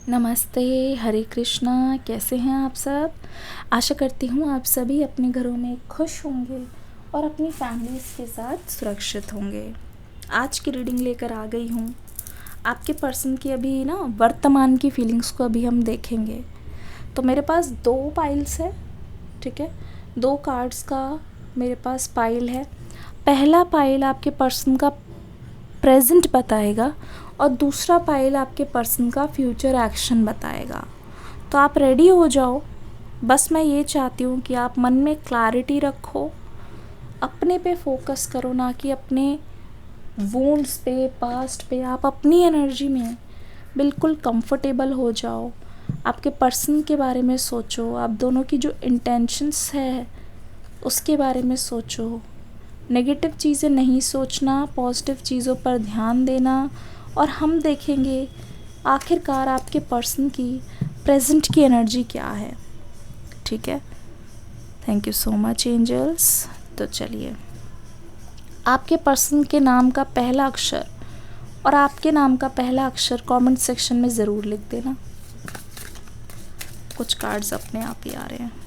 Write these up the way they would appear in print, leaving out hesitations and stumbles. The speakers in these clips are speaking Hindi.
नमस्ते, हरे कृष्णा। कैसे हैं आप सब? आशा करती हूँ आप सभी अपने घरों में खुश होंगे और अपनी फैमिलीज़ के साथ सुरक्षित होंगे। आज की रीडिंग लेकर आ गई हूँ। आपके पर्सन की अभी वर्तमान की फीलिंग्स को अभी हम देखेंगे। तो मेरे पास 2 पाइल्स है, ठीक है। 2 कार्ड्स का मेरे पास पाइल है। पहला पाइल आपके पर्सन का प्रेजेंट बताएगा और दूसरा पाइल आपके पर्सन का फ्यूचर एक्शन बताएगा। तो आप रेडी हो जाओ। बस मैं ये चाहती हूँ कि आप मन में क्लैरिटी रखो, अपने पे फोकस करो, ना कि अपने वुंड्स पे, पास्ट पे। आप अपनी एनर्जी में बिल्कुल कंफर्टेबल हो जाओ। आपके पर्सन के बारे में सोचो, आप दोनों की जो इंटेंशंस है उसके बारे में सोचो। नेगेटिव चीज़ें नहीं सोचना, पॉजिटिव चीज़ों पर ध्यान देना। और हम देखेंगे आखिरकार आपके पर्सन की प्रेजेंट की एनर्जी क्या है, ठीक है। Thank you so much angels. तो चलिए, आपके पर्सन के नाम का पहला अक्षर और आपके नाम का पहला अक्षर कमेंट सेक्शन में ज़रूर लिख देना। कुछ कार्ड्स अपने आप ही आ रहे हैं।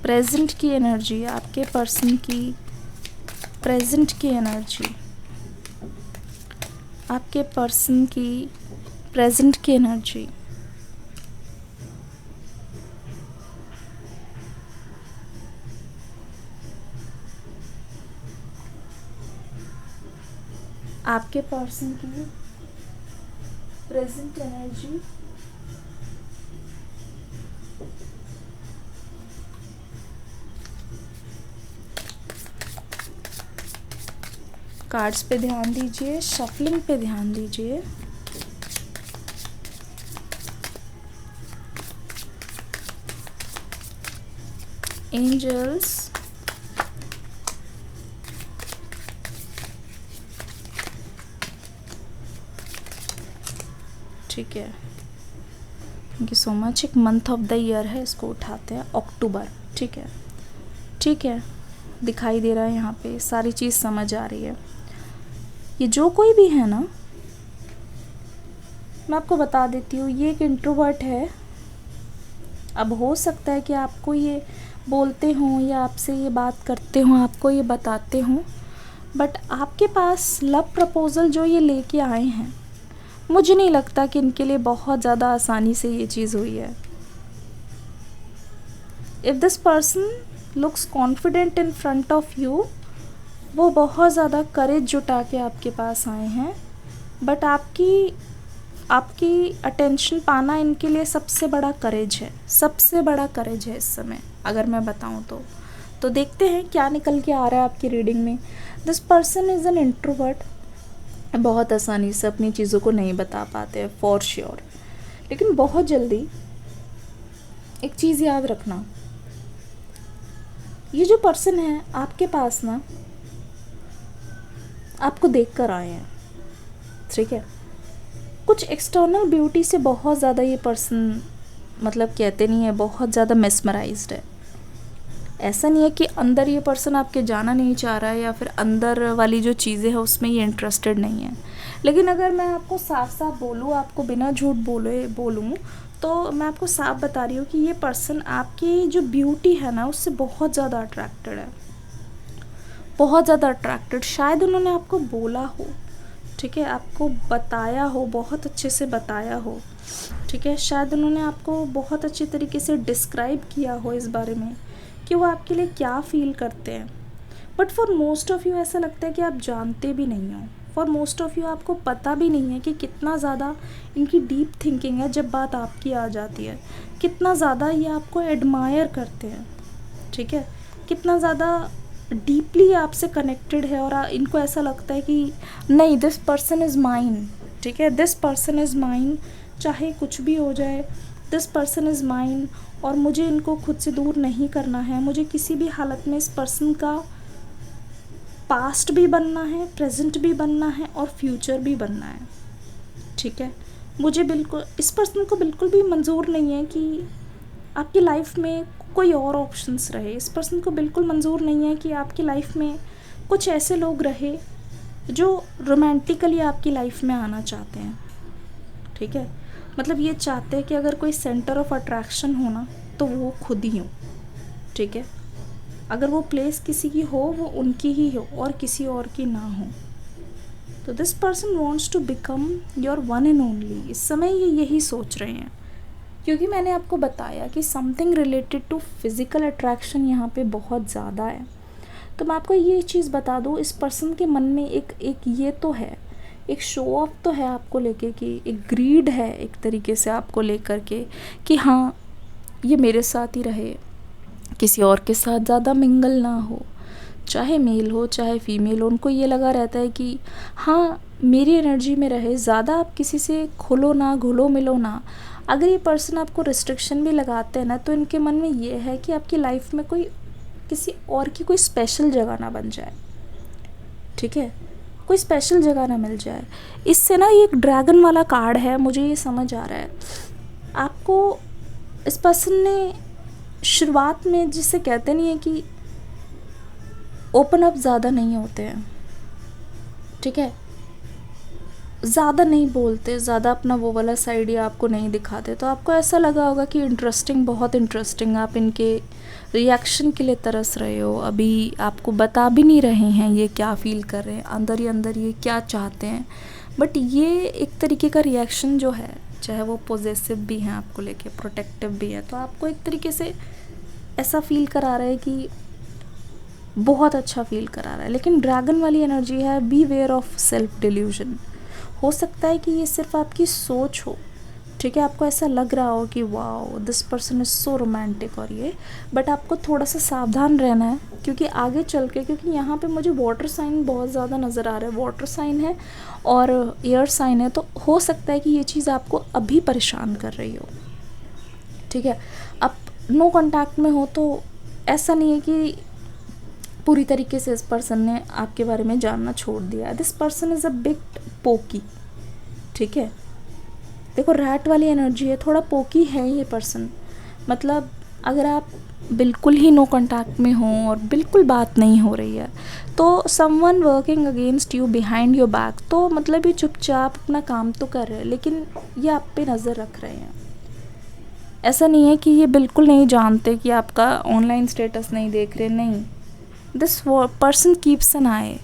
प्रेजेंट की एनर्जी, आपके पर्सन की प्रेजेंट की एनर्जी, आपके पर्सन की प्रेजेंट की एनर्जी। आपके पर्सन की प्रेजेंट एनर्जी, कार्ड्स पे ध्यान दीजिए, शफलिंग पे ध्यान दीजिए। एंजल्स, ठीक है। Thank you so much. एक मंथ ऑफ द ईयर है, इसको उठाते हैं अक्टूबर, ठीक है। ठीक है, दिखाई दे रहा है यहाँ पे, सारी चीज़ समझ आ रही है। ये जो कोई भी है ना, मैं आपको बता देती हूँ, ये एक इंट्रोवर्ट है। अब हो सकता है कि आपको ये बोलते हों या आपसे ये बात करते हों, आपको ये बताते हों, बट आपके पास लव प्रपोज़ल जो ये लेके आए हैं, मुझे नहीं लगता कि इनके लिए बहुत ज़्यादा आसानी से ये चीज़ हुई है। If this person looks confident in front of you, वो बहुत ज़्यादा करेज जुटा के आपके पास आए हैं, बट आपकी अटेंशन पाना इनके लिए सबसे बड़ा करेज है, सबसे बड़ा करेज है इस समय, अगर मैं बताऊं तो देखते हैं क्या निकल के आ रहा है आपकी रीडिंग में। This person is an introvert. बहुत आसानी से अपनी चीज़ों को नहीं बता पाते हैं फॉर श्योर, लेकिन बहुत जल्दी एक चीज़ याद रखना, ये जो पर्सन है आपके पास ना, आपको देख कर आए हैं, ठीक है। कुछ एक्सटर्नल ब्यूटी से बहुत ज़्यादा ये पर्सन, मतलब कहते नहीं है, बहुत ज़्यादा मेस्मराइज्ड है। ऐसा नहीं है कि अंदर ये पर्सन आपके जाना नहीं चाह रहा है या फिर अंदर वाली जो चीज़ें हैं उसमें ये इंटरेस्टेड नहीं है, लेकिन अगर मैं आपको साफ साफ बोलूँ, आपको बिना झूठ बोलूँ तो मैं आपको साफ बता रही हूँ कि ये पर्सन आपकी जो ब्यूटी है ना, उससे बहुत ज़्यादा अट्रैक्टेड है, बहुत ज़्यादा अट्रैक्टेड। शायद उन्होंने आपको बोला हो, ठीक है, आपको बताया हो, बहुत अच्छे से बताया हो, ठीक है। शायद उन्होंने आपको बहुत अच्छे तरीके से डिस्क्राइब किया हो इस बारे में कि वो आपके लिए क्या फ़ील करते हैं, but for most of you ऐसा लगता है कि आप जानते भी नहीं हो। फॉर मोस्ट ऑफ़ यू आपको पता भी नहीं है कि कितना ज़्यादा इनकी डीप थिंकिंग है जब बात आपकी आ जाती है, कितना ज़्यादा ये आपको एडमायर करते हैं, ठीक है, कितना ज़्यादा डीपली आपसे कनेक्टेड है। और इनको ऐसा लगता है कि नहीं, दिस पर्सन इज़ माइन, ठीक है, दिस पर्सन इज़ माइन, चाहे कुछ भी हो जाए, दिस पर्सन इज़ माइन। और मुझे इनको खुद से दूर नहीं करना है, मुझे किसी भी हालत में इस पर्सन का पास्ट भी बनना है, प्रेजेंट भी बनना है और फ्यूचर भी बनना है, ठीक है। मुझे बिल्कुल इस पर्सन को बिल्कुल भी मंजूर नहीं है कि आपकी लाइफ में कोई और ऑप्शंस रहे। इस पर्सन को बिल्कुल मंजूर नहीं है कि आपकी लाइफ में कुछ ऐसे लोग रहे जो रोमांटिकली आपकी लाइफ में आना चाहते हैं। ठीक है, मतलब ये चाहते हैं कि अगर कोई सेंटर ऑफ अट्रैक्शन हो ना तो वो खुद ही हो। ठीक है, अगर वो प्लेस किसी की हो वो उनकी ही हो और किसी और की ना हो। तो this person wants to become your one and only. इस समय ये यही सोच रहे हैं, क्योंकि मैंने आपको बताया कि something related to physical attraction यहाँ पे बहुत ज़्यादा है। तो मैं आपको ये चीज़ बता दूँ, इस पर्सन के मन में एक ये तो है, एक शो ऑफ तो है आपको लेके, कि एक ग्रीड है एक तरीके से आपको लेकर के कि हाँ ये मेरे साथ ही रहे, किसी और के साथ ज़्यादा मिंगल ना हो, चाहे मेल हो चाहे फीमेल हो। उनको ये लगा रहता है कि हाँ मेरी एनर्जी में रहे, ज़्यादा आप किसी से खुलो ना, घुलो मिलो ना। अगर ये पर्सन आपको रिस्ट्रिक्शन भी लगाते हैं ना तो इनके मन में ये है कि आपकी लाइफ में कोई किसी और की कोई स्पेशल जगह ना बन जाए। ठीक है, कोई स्पेशल जगह ना मिल जाए। इससे ना ये एक ड्रैगन वाला कार्ड है, मुझे ये समझ आ रहा है। आपको इस पर्सन ने शुरुआत में, जिसे कहते नहीं है कि ओपन अप ज़्यादा नहीं होते हैं। ठीक है, ज़्यादा नहीं बोलते, ज़्यादा अपना वो वाला साइड ही आपको नहीं दिखाते। तो आपको ऐसा लगा होगा कि इंटरेस्टिंग, बहुत इंटरेस्टिंग, आप इनके रिएक्शन के लिए तरस रहे हो। अभी आपको बता भी नहीं रहे हैं ये क्या फ़ील कर रहे हैं, अंदर ही अंदर ये क्या चाहते हैं। बट ये एक तरीके का रिएक्शन जो है, चाहे वो पॉजेसिव भी हैं आपको लेके, प्रोटेक्टिव भी है, तो आपको एक तरीके से ऐसा फील करा रहा है कि बहुत अच्छा फील करा रहा है। लेकिन ड्रैगन वाली एनर्जी है, beware of self delusion. हो सकता है कि ये सिर्फ आपकी सोच हो। ठीक है, आपको ऐसा लग रहा हो कि wow this person is so romantic और ये, बट आपको थोड़ा सा सावधान रहना है, क्योंकि आगे चल के, क्योंकि यहाँ पे मुझे वाटर साइन बहुत ज़्यादा नज़र आ रहा है। वाटर साइन है और एयर साइन है, तो हो सकता है कि ये चीज़ आपको अभी परेशान कर रही हो। ठीक है, आप नो कॉन्टैक्ट में हो तो ऐसा नहीं है कि पूरी तरीके से इस पर्सन ने आपके बारे में जानना छोड़ दिया। This person is a big poke. ठीक है, देखो रैट वाली एनर्जी है, थोड़ा पोकी है ये पर्सन। मतलब अगर आप बिल्कुल ही नो कॉन्टैक्ट में हो और बिल्कुल बात नहीं हो रही है, तो someone working against you behind your back, तो मतलब ये चुपचाप अपना काम तो कर रहे हैं, लेकिन ये आप पे नज़र रख रहे हैं। ऐसा नहीं है कि ये बिल्कुल नहीं जानते कि आपका ऑनलाइन स्टेटस नहीं देख रहे, नहीं। दिस पर्सन कीप्स एन आई,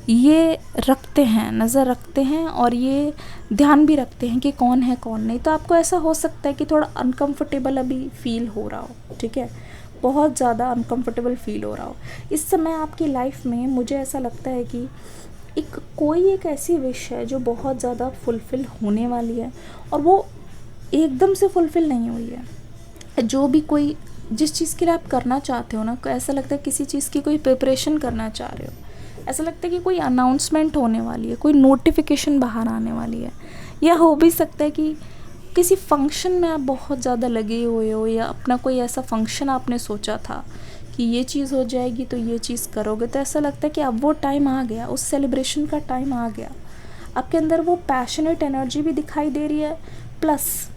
ये रखते हैं, नज़र रखते हैं, और ये ध्यान भी रखते हैं कि कौन है कौन नहीं। तो आपको ऐसा हो सकता है कि थोड़ा अनकंफर्टेबल अभी फील हो रहा हो। ठीक है, बहुत ज़्यादा अनकंफर्टेबल फील हो रहा हो इस समय आपकी लाइफ में। मुझे ऐसा लगता है कि एक ऐसी विश है जो बहुत ज़्यादा फुलफ़िल होने वाली है, और वो एकदम से फुलफ़िल नहीं हुई है। जो भी कोई जिस चीज़ के लिए आप करना चाहते हो ना, ऐसा लगता है किसी चीज़ की कोई प्रिपरेशन करना चाह रहे हो, ऐसा लगता है कि कोई अनाउंसमेंट होने वाली है, कोई नोटिफिकेशन बाहर आने वाली है, या हो भी सकता है कि किसी फंक्शन में आप बहुत ज़्यादा लगे हुए हो, या अपना कोई ऐसा फंक्शन आपने सोचा था कि ये चीज़ हो जाएगी तो ये चीज़ करोगे। तो ऐसा लगता है कि अब वो टाइम आ गया, उस सेलिब्रेशन का टाइम आ गया। आपके अंदर वो पैशनेट एनर्जी भी दिखाई दे रही है, प्लस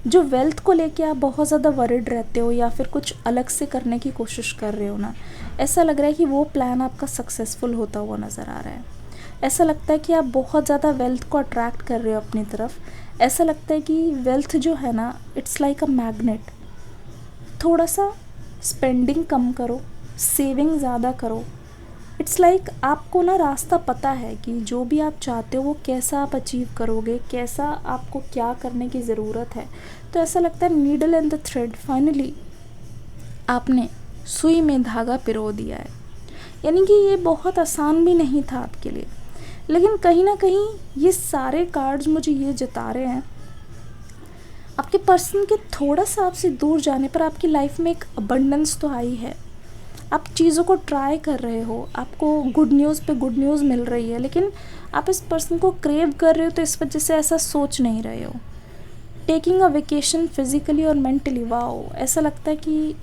जो वेल्थ को लेके आप बहुत ज़्यादा वरिड रहते हो या फिर कुछ अलग से करने की कोशिश कर रहे हो ना, ऐसा लग रहा है कि वो प्लान आपका सक्सेसफुल होता हुआ नज़र आ रहा है। ऐसा लगता है कि आप बहुत ज़्यादा वेल्थ को अट्रैक्ट कर रहे हो अपनी तरफ। ऐसा लगता है कि वेल्थ जो है ना, इट्स लाइक अ मैग्नेट। थोड़ा सा स्पेंडिंग कम करो, सेविंग ज़्यादा करो। इट्स लाइक आपको ना रास्ता पता है कि जो भी आप चाहते हो वो कैसा आप अचीव करोगे, कैसा आपको क्या करने की ज़रूरत है। तो ऐसा लगता है needle and the thread, finally आपने सुई में धागा पिरो दिया है। यानी कि ये बहुत आसान भी नहीं था आपके लिए, लेकिन कहीं ना कहीं ये सारे कार्ड्स मुझे ये जता रहे हैं, आपके पर्सन के थोड़ा सा आपसे दूर जाने पर आपकी लाइफ में एक अबंडेंस तो आई है। आप चीज़ों को ट्राई कर रहे हो, आपको गुड न्यूज़ पे गुड न्यूज़ मिल रही है, लेकिन आप इस पर्सन को क्रेव कर रहे हो, तो इस वजह से ऐसा सोच नहीं रहे हो। टेकिंग अ वेकेशन फिज़िकली और मेंटली, वाओ, ऐसा लगता है कि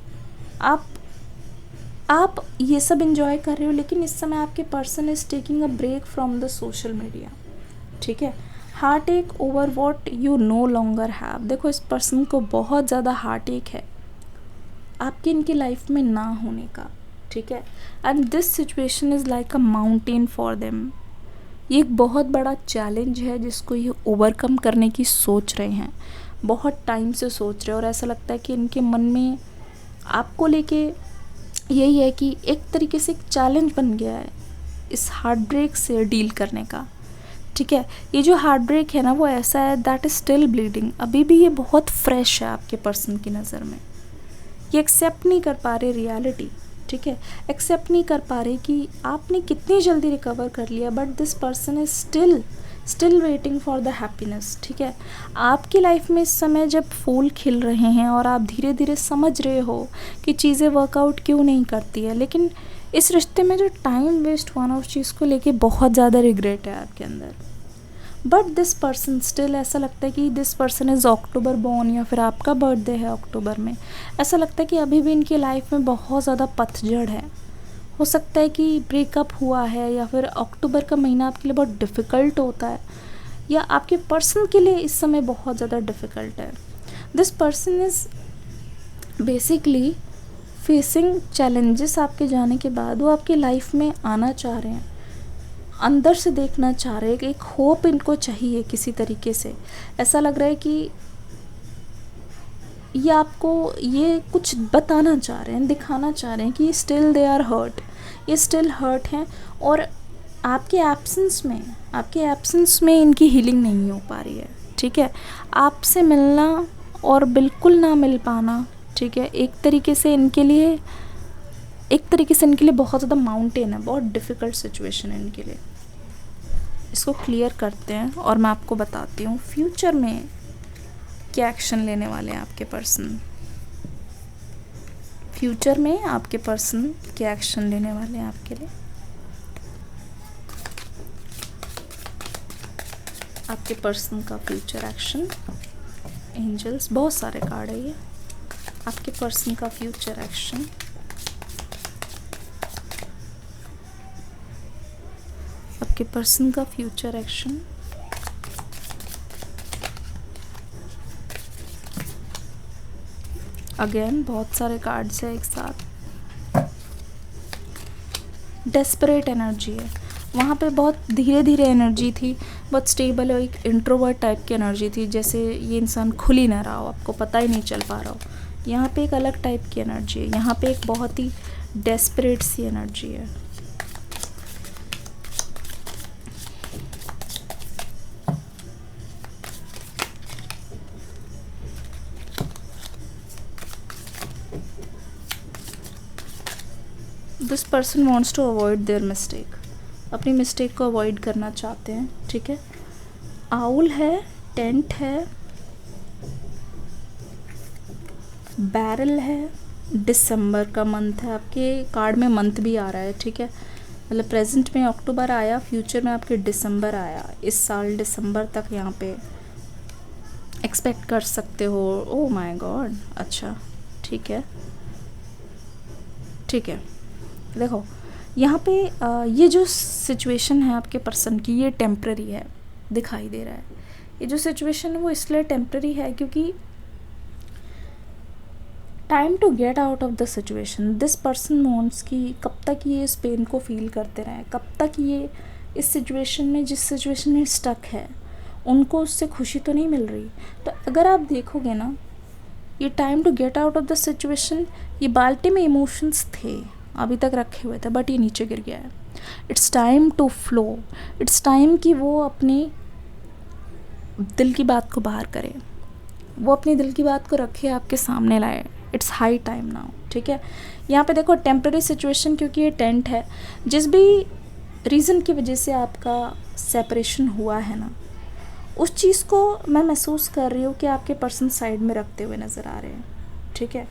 आप ये सब इंजॉय कर रहे हो, लेकिन इस समय आपके person is taking a break from the social media. ठीक है, heart ache over what you no longer have. देखो इस पर्सन को बहुत ज़्यादा हार्ट एक है आपकी इनकी लाइफ में ना होने का, ठीक है। And this situation is like a mountain for them. ये एक बहुत बड़ा चैलेंज है जिसको ये ओवरकम करने की सोच रहे हैं, बहुत टाइम से सोच रहे हैं। और ऐसा लगता है कि इनके मन में आपको लेके यही है कि एक तरीके से एक चैलेंज बन गया है इस हार्ट ब्रेक से डील करने का, ठीक है। ये जो हार्ट ब्रेक है ना वो ऐसा है दैट इज़ स्टिल ब्लीडिंग। अभी भी ये बहुत फ्रेश है आपके पर्सन की नज़र में। ये एक्सेप्ट नहीं कर पा रहे रियलिटी, ठीक है। एक्सेप्ट नहीं कर पा रहे कि आपने कितनी जल्दी रिकवर कर लिया, but this person is still waiting for the happiness, ठीक है। आपकी लाइफ में इस समय जब फूल खिल रहे हैं और आप धीरे धीरे समझ रहे हो कि चीज़ें वर्कआउट क्यों नहीं करती है, लेकिन इस रिश्ते में जो टाइम वेस्ट हुआ ना उस चीज़ को लेके बहुत ज़्यादा रिग्रेट है आपके अंदर। बट दिस पर्सन स्टिल, ऐसा लगता है कि this person is October born या फिर आपका बर्थडे है अक्टूबर में। ऐसा लगता है कि अभी भी इनकी लाइफ में बहुत ज़्यादा पतझड़ है। हो सकता है कि ब्रेकअप हुआ है या फिर अक्टूबर का महीना आपके लिए बहुत डिफ़िकल्ट होता है या आपके पर्सन के लिए इस समय बहुत ज़्यादा डिफ़िकल्ट है। This person is basically facing challenges. आपके जाने के बाद वो आपकी लाइफ में आना चाह रहे हैं, अंदर से देखना चाह रहे हैं, एक होप इनको चाहिए किसी तरीके से। ऐसा लग रहा है कि ये आपको ये कुछ बताना चाह रहे हैं, दिखाना चाह रहे हैं कि स्टिल दे आर हर्ट, ये स्टिल हर्ट हैं। और आपके एब्सेंस में इनकी हीलिंग नहीं हो पा रही है, ठीक है। आपसे मिलना और बिल्कुल ना मिल पाना, ठीक है, एक तरीके से इनके लिए बहुत ज़्यादा माउंटेन है, बहुत डिफ़िकल्ट सिचुएशन है इनके लिए। इसको क्लियर करते हैं और मैं आपको बताती हूँ फ्यूचर में क्या एक्शन लेने वाले हैं आपके पर्सन। फ्यूचर में आपके पर्सन क्या एक्शन लेने वाले हैं आपके लिए। आपके पर्सन का फ्यूचर एक्शन, एंजल्स, बहुत सारे कार्ड है ये। आपके पर्सन का फ्यूचर एक्शन, आपके पर्सन का फ्यूचर एक्शन, अगेन बहुत सारे कार्ड्स है एक साथ। डेस्परेट एनर्जी है वहाँ पे, बहुत धीरे धीरे एनर्जी थी, बहुत स्टेबल है, एक इंट्रोवर्ट टाइप की एनर्जी थी, जैसे ये इंसान खुल ही ना रहा हो, आपको पता ही नहीं चल पा रहा हो। यहाँ पे एक अलग टाइप की एनर्जी है, यहाँ पे एक बहुत ही डेस्परेट सी एनर्जी है। This person wants to avoid their mistake, अपनी मिस्टेक को अवॉइड करना चाहते हैं, ठीक है। आउल है, टेंट है, बैरल है, दिसंबर का मंथ है। आपके कार्ड में मंथ भी आ रहा है, ठीक है। मतलब प्रेजेंट में अक्टूबर आया, फ्यूचर में आपके दिसंबर आया। इस साल दिसंबर तक यहाँ पे एक्सपेक्ट कर सकते हो। ओह माय गॉड, अच्छा ठीक है, ठीक है। देखो यहाँ पे ये जो सिचुएशन है आपके पर्सन की, ये टेम्प्ररी है, दिखाई दे रहा है। ये जो सिचुएशन है वो इसलिए टेम्प्ररी है क्योंकि time to get out of the situation. This person wants कि कब तक ये इस पेन को फील करते रहें, कब तक ये इस सिचुएशन में, जिस सिचुएशन में स्टक है, उनको उससे खुशी तो नहीं मिल रही। तो अगर आप देखोगे ना, ये time to get out of the situation, ये बाल्टी में इमोशंस थे अभी तक रखे हुए थे, बट ये नीचे गिर गया है। It's time to flow, it's time कि वो अपनी दिल की बात को बाहर करे, वो अपनी दिल की बात को रखे, आपके सामने लाए। इट्स हाई टाइम नाउ, ठीक है। यहाँ पे देखो टेम्पररी सिचुएशन, क्योंकि ये टेंट है, जिस भी रीज़न की वजह से आपका सेपरेशन हुआ है ना, उस चीज़ को मैं महसूस कर रही हूँ कि आपके पर्सन साइड में रखते हुए नज़र आ रहे हैं, ठीक है,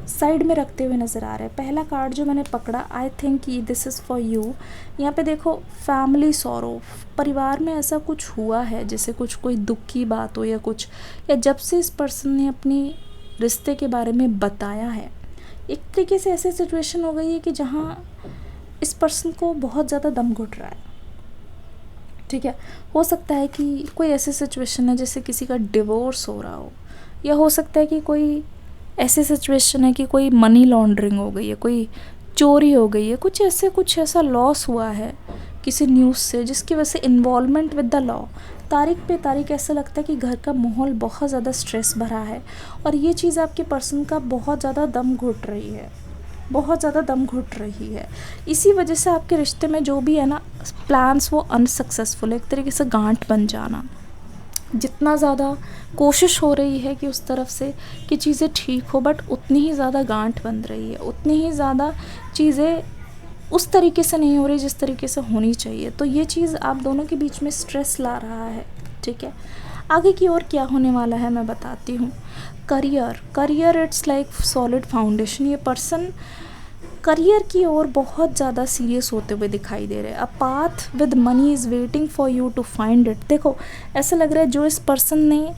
साइड में रखते हुए नज़र आ रहे हैं। पहला कार्ड जो मैंने पकड़ा, I think this is for you. यहाँ पे देखो फैमिली सॉरो, परिवार में ऐसा कुछ हुआ है जैसे कुछ कोई दुख की बात हो या कुछ, या जब से इस पर्सन ने अपनी रिश्ते के बारे में बताया है, एक तरीके से ऐसी सिचुएशन हो गई है कि जहाँ इस पर्सन को बहुत ज़्यादा दम घुट रहा है, ठीक है। हो सकता है कि कोई ऐसी सिचुएशन है जैसे किसी का डिवोर्स हो रहा हो, या हो सकता है कि कोई ऐसी सिचुएशन है कि कोई मनी लॉन्ड्रिंग हो गई है, कोई चोरी हो गई है, कुछ ऐसा लॉस हुआ है किसी न्यूज़ से जिसकी वजह से इन्वॉल्वमेंट विद द लॉ। तारीख पे तारीख ऐसा लगता है कि घर का माहौल बहुत ज़्यादा स्ट्रेस भरा है, और ये चीज़ आपके पर्सन का बहुत ज़्यादा दम घुट रही है, बहुत ज़्यादा दम घुट रही है। इसी वजह से आपके रिश्ते में जो भी है ना प्लान्स, वो अनसक्सेसफुल है, एक तरीके से गांठ बन जाना। जितना ज़्यादा कोशिश हो रही है कि उस तरफ से कि चीज़ें ठीक हो, बट उतनी ही ज़्यादा गांठ बन रही है, उतनी ही ज़्यादा चीज़ें उस तरीके से नहीं हो रही जिस तरीके से होनी चाहिए। तो ये चीज़ आप दोनों के बीच में स्ट्रेस ला रहा है, ठीक है। आगे की ओर क्या होने वाला है मैं बताती हूँ। Career it's like solid foundation. ये पर्सन करियर की ओर बहुत ज़्यादा सीरियस होते हुए दिखाई दे रहे हैं। A path with money is waiting for you to find it. देखो, ऐसा लग रहा है जो इस पर्सन ने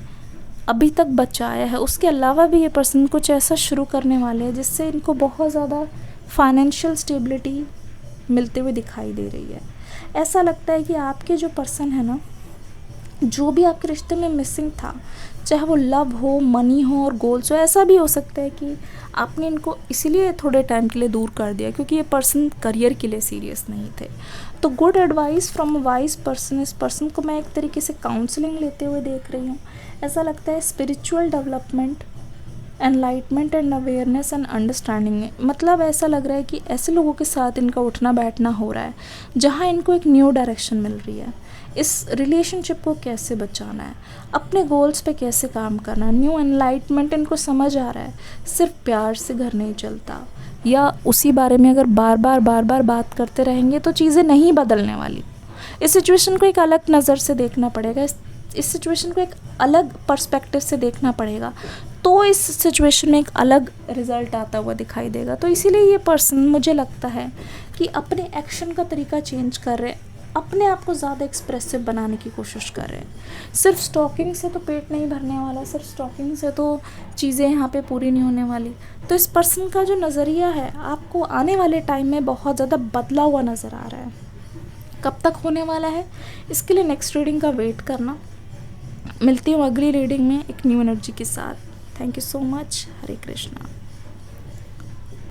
अभी तक बचाया है, उसके अलावा भी ये पर्सन कुछ ऐसा शुरू करने वाले हैं जिससे इनको बहुत ज़्यादा फाइनेंशियल स्टेबिलिटी मिलते हुए दिखाई दे रही है। ऐसा लगता है कि आपके जो पर्सन है ना, जो भी आपके रिश्ते में मिसिंग था, चाहे वो लव हो, मनी हो और गोल्स हो, ऐसा भी हो सकता है कि आपने इनको इसीलिए थोड़े टाइम के लिए दूर कर दिया क्योंकि ये पर्सन करियर के लिए सीरियस नहीं थे। तो good advice from a wise person, इस पर्सन को मैं एक तरीके से काउंसलिंग लेते हुए देख रही हूँ। ऐसा लगता है spiritual development, enlightenment and awareness and understanding. मतलब ऐसा लग रहा है कि ऐसे लोगों के साथ इनका उठना बैठना हो रहा है जहाँ इनको एक न्यू डायरेक्शन मिल रही है। इस रिलेशनशिप को कैसे बचाना है, अपने गोल्स पे कैसे काम करना है, न्यू एनलाइटमेंट इनको समझ आ रहा है। सिर्फ प्यार से घर नहीं चलता, या उसी बारे में अगर बार बार बात करते रहेंगे तो चीज़ें नहीं बदलने वाली। इस सिचुएशन को एक अलग नज़र से देखना पड़ेगा, इस सिचुएशन को एक अलग पर्सपेक्टिव से देखना पड़ेगा, तो इस सिचुएशन में एक अलग रिज़ल्ट आता हुआ दिखाई देगा। तो इसीलिए ये पर्सन, मुझे लगता है कि अपने एक्शन का तरीका चेंज कर रहे हैं, अपने आप को ज़्यादा एक्सप्रेसिव बनाने की कोशिश कर रहे हैं। सिर्फ स्टॉकिंग से तो पेट नहीं भरने वाला, सिर्फ स्टॉकिंग से तो चीज़ें यहाँ पे पूरी नहीं होने वाली। तो इस पर्सन का जो नज़रिया है आपको आने वाले टाइम में बहुत ज़्यादा बदला हुआ नज़र आ रहा है। कब तक होने वाला है, इसके लिए नेक्स्ट रीडिंग का वेट करना। मिलती हूँ अगली रीडिंग में एक न्यू एनर्जी के साथ। Thank you so much. Hare Krishna.